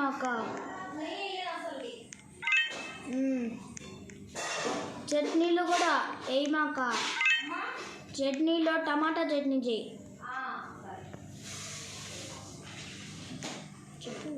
వేయమాక. చట్నీలు కూడా వేయమాక. చట్నీలో టమాటా చట్నీ చేయి. చెప్పు.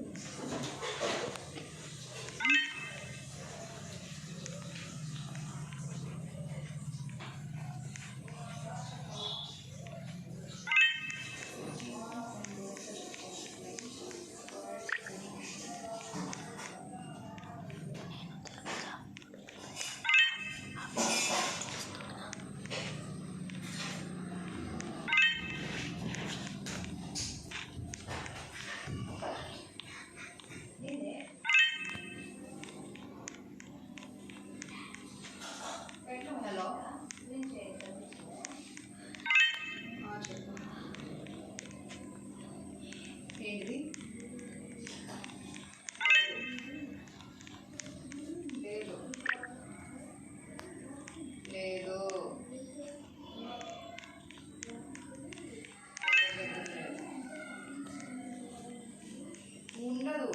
ఉండదు.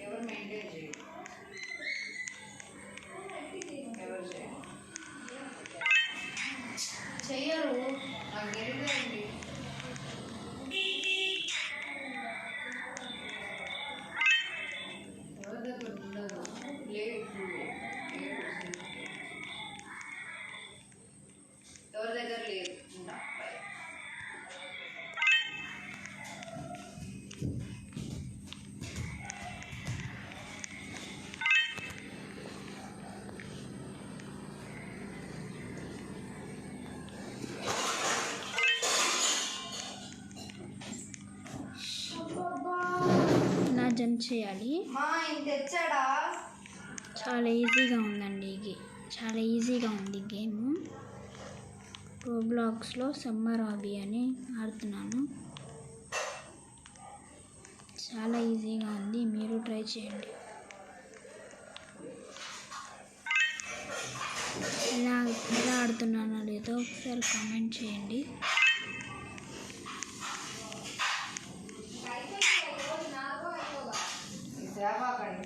ఎవరు మెయింటైన్ చేయరు. ఎవరు చెయ్యరు. నాకు తెలియదండి. ఎవరి దగ్గర ఉండదు. లేదు. ఎవరి దగ్గర లేదు. జంప్ చేయాలి. చాలా ఈజీగా ఉందండి. చాలా ఈజీగా ఉంది గేమ్. రోబ్లాక్స్లో సమ్మర్ హాబీ అని ఆడుతున్నాను. చాలా ఈజీగా ఉంది. మీరు ట్రై చేయండి. ఎలా ఆడుతున్నానో లేదో ఒకసారి కామెంట్ చేయండి.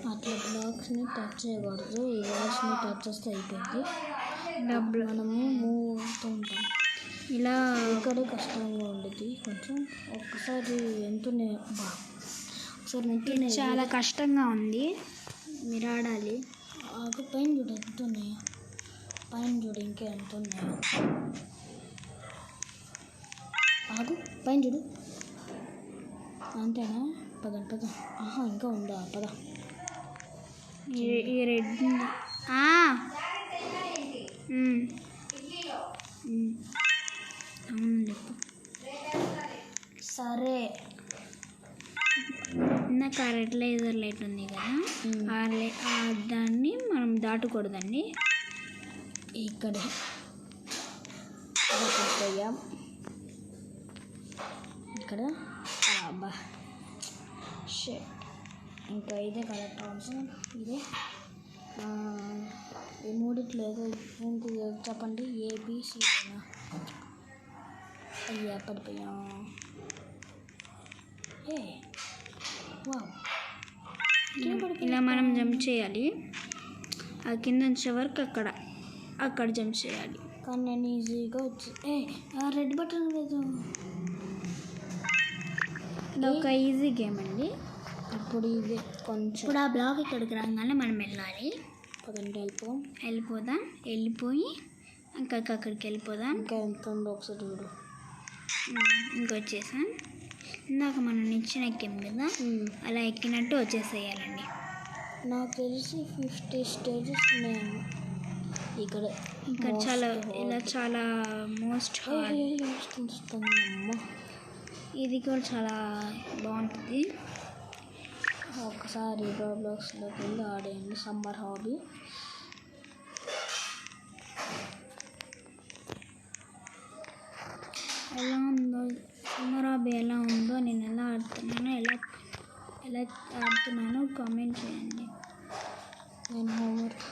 అట్లా బ్లాక్స్ని టచ్ చేయకూడదు. ఈ బ్లాక్స్ని టచ్ చేస్తే అయిపోయింది. మనము మూవ్ అవుతూ ఉంటాం. ఇలా ఇక్కడే కష్టంగా ఉండేది కొంచెం. ఒక్కసారి ఎంతనే ఒకసారి చాలా కష్టంగా ఉంది. మీరు ఆడాలి. ఆకు పైన చూడు ఎంత ఉన్నాయో. పైన చూడు ఇంకా ఎంత ఉన్నాయో. ఆకు పైన చూడు. అంతేనా? పద. ఇంకా ఉందా? పద. ఈ రెడ్ అవునండి. సరే. ఇందాక ఆ రెడ్ లేజర్ లైట్ ఉంది కదా, దాన్ని మనం దాటకూడదండి. ఇక్కడే ఇక్కడ అబ్బా షేట్. ఇంకా ఇదే కరెక్ట్ ఆన్సర్. ఇదే ఈ మూడిట్లో ఏదో చెప్పండి. ఏబిసినా? అయ్యా పడిపోయా. ఇలా మనం జంప్ చేయాలి. ఆ కింద వరకు అక్కడ జంప్ చేయాలి. కానీ నేను ఈజీగా రెడ్ బటన్ లేదు. ఇది ఒక ఈజీ గేమ్ అండి. ఇప్పుడు ఇది కొంచెం ఇప్పుడు ఆ బ్లాక్ ఇక్కడికి రాగానే మనం వెళ్ళాలి. పదండి వెళ్ళిపోయి ఇంకా అక్కడికి వెళ్ళిపోదాం. ఇంకా ఎంత ఉందో ఒకసారి చూడు. ఇంకొచ్చేసాం. ఇందాక మనం నిచ్చెన ఎక్కాం కదా, అలా ఎక్కినట్టు వచ్చేసేయాలండి. నాకు తెలిసి 50 స్టేజెస్ ఉన్నాయండి. ఇక్కడ చాలా మోస్ట్ ఇది కూడా చాలా బాగుంటుంది. ఒకసారి రోబ్లాక్స్లోకి వెళ్ళి ఆడేయండి. Summer hobby. ఎలా ఉందో సమ్మర్ హాబీ ఎలా ఉందో, నేను ఎలా ఆడుతున్నానో కామెంట్ చేయండి. నేను హోంవర్క్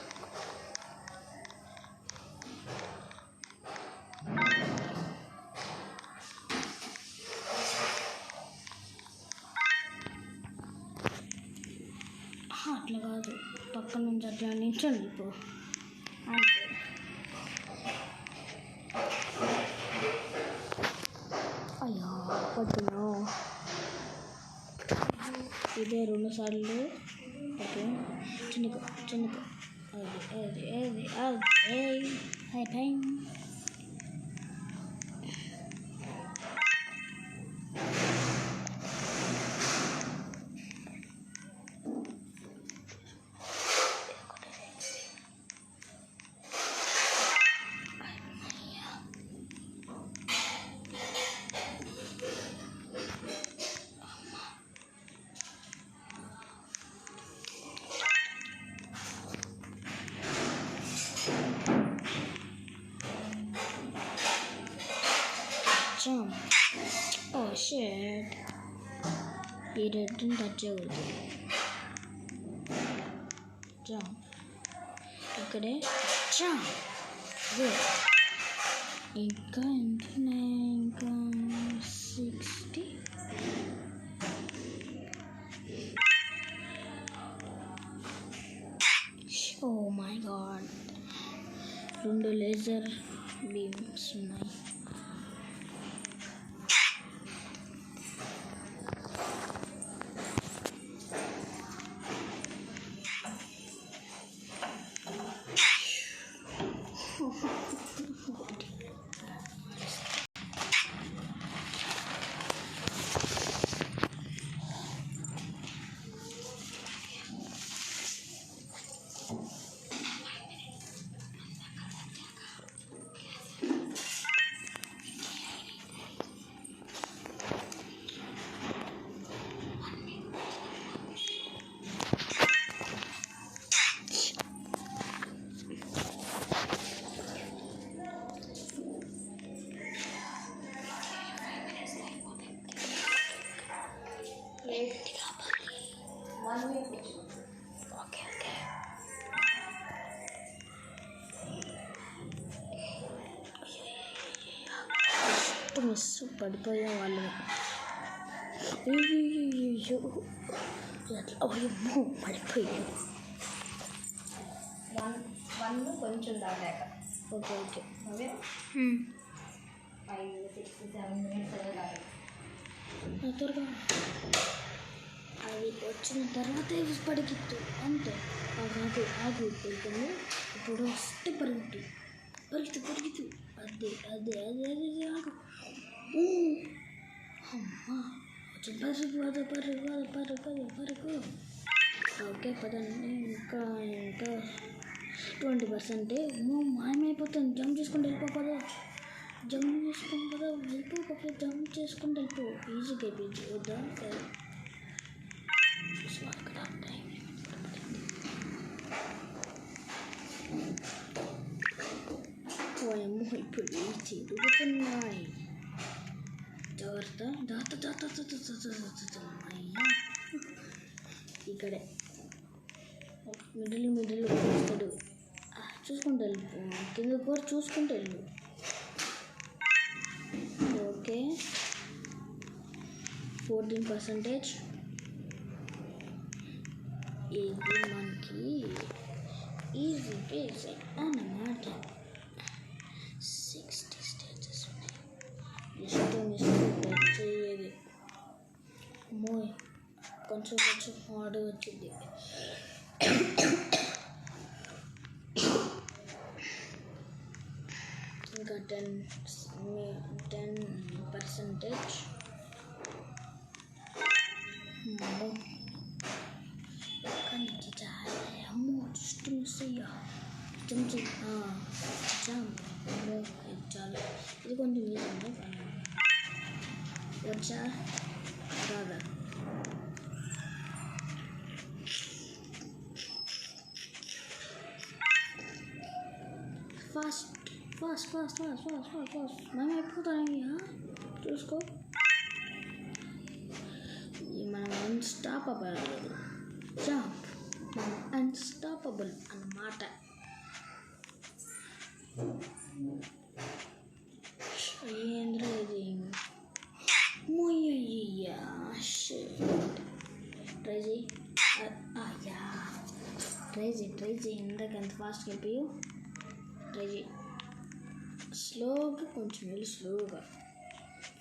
పక్కన నుంచి అట్లా నిల్చొని ఇప్పుడు అంతే. అయ్యా పట్టును ఇదే 2 సార్లు. ఓకే చిన్నగా చిన్నగా అది అయిపోయింది. Jump. Oh shit. ఈ రెడ్ని టచ్ చేయకూడదు. Jump. ఇక్కడే jump. Good. ఇంకా ఎంతున్నాయి? ఇంకా 60. Oh my god. 2 laser beams ఉన్నాయి. మిస్ పడిపోయే వాళ్ళు. అయ్యో పడిపోయాడు. 1 కొంచెం దాటాక. ఓకే ఓకే అవే 5, 6, 7 minutes అదే దాటాక. త్వరగా అది వచ్చిన తర్వాత పరిగెత్తు అంతే. ఆగు ఇప్పుడు ఇప్పుడు వస్తే పరిగెత్తు అదే ఆగు. అమ్మా పరుగు. ఓకే పదండి. ఇంకా 20%. మాయమైపోతాను. జంప్ చేసుకుంటూ వెళ్ళిపోదా. జంప్ చేసుకుంటూ వెళ్ళిపో. ఈజీగా అయిపోయింది. వద్దా పోయమ్మో ఇప్పుడు తిరుగుతున్నాయి. జాగ్రత్త. అయ్యా ఇక్కడే మిడిల్ వస్తాడు. చూసుకుంటూ వెళ్ళిపో. కింద కూడా చూసుకుంటూ వెళ్ళు. ఓకే 14%. ఇది మనకి ఈజీ బేస్ అన్నమాట. 60 స్టేజెస్ ఉన్నాయి. ఇష్టం చేయదు. మోయ్ కొంచెం హార్డ్ వచ్చింది. ఇంకా 10%. ఎక్కడి నుంచి చాలా అమ్మో జస్ట్ మిస్ అయ్యా. జంప్ చాలా. ఇది కొంచెం ఈజీ. వచ్చా రాదా. ఫాస్ట్ మనం అయిపోతాయ్యా. చూసుకో మనం అన్స్టాపబుల్. జంప్ మనం అన్స్టాపబుల్ అన్నమాట. ఏంద్రా ఇది. మొయ్యయ్యా ట్రై చేయి. అయ్యా ట్రై చేయి ఇందాక ఎంత ఫాస్ట్గా వెళ్ళిపోయి ట్రై చేయి. స్లోగా కొంచెం వెళ్ళి స్లోగా,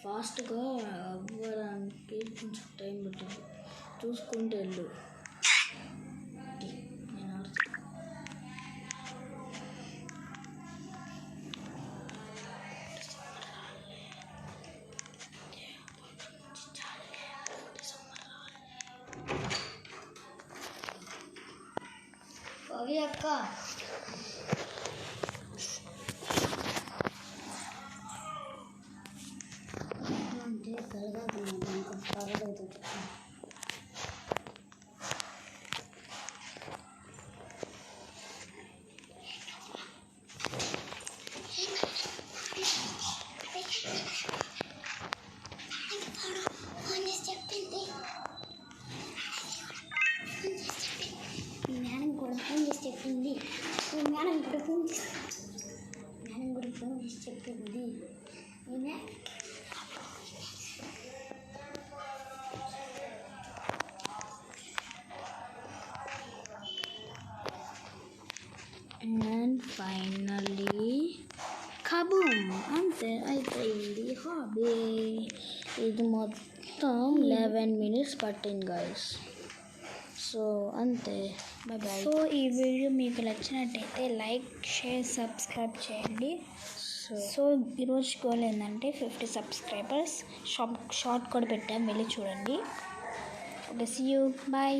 ఫాస్ట్గా అవ్వడానికి కొంచెం టైం పట్టింది. చూసుకుంటూ వెళ్ళు. నేను ఆడుతాను. అవి అక్క అంటే త్వరగా పర్వాలేదు. మేడం కూడా ఫోన్ చేసి చెప్పింది. మేడం కూడా ఫోన్ చేసి చెప్పింది. అండ్ ఫైనల్లీ కబూమ్, అంతే అయిపోయింది హాబీ. ఇది మొత్తం 11 minutes పట్టింది గైస్. సో అంతే, బాయ్ బాయ్. సో ఈ వీడియో మీకు నచ్చినట్టయితే లైక్, షేర్, సబ్స్క్రైబ్ చేయండి. సో ఈరోజు గోల్ ఏంటంటే 50 సబ్స్క్రైబర్స్. షార్ట్ కూడా పెట్టాం, వెళ్ళి చూడండి. Okay, see you, bye.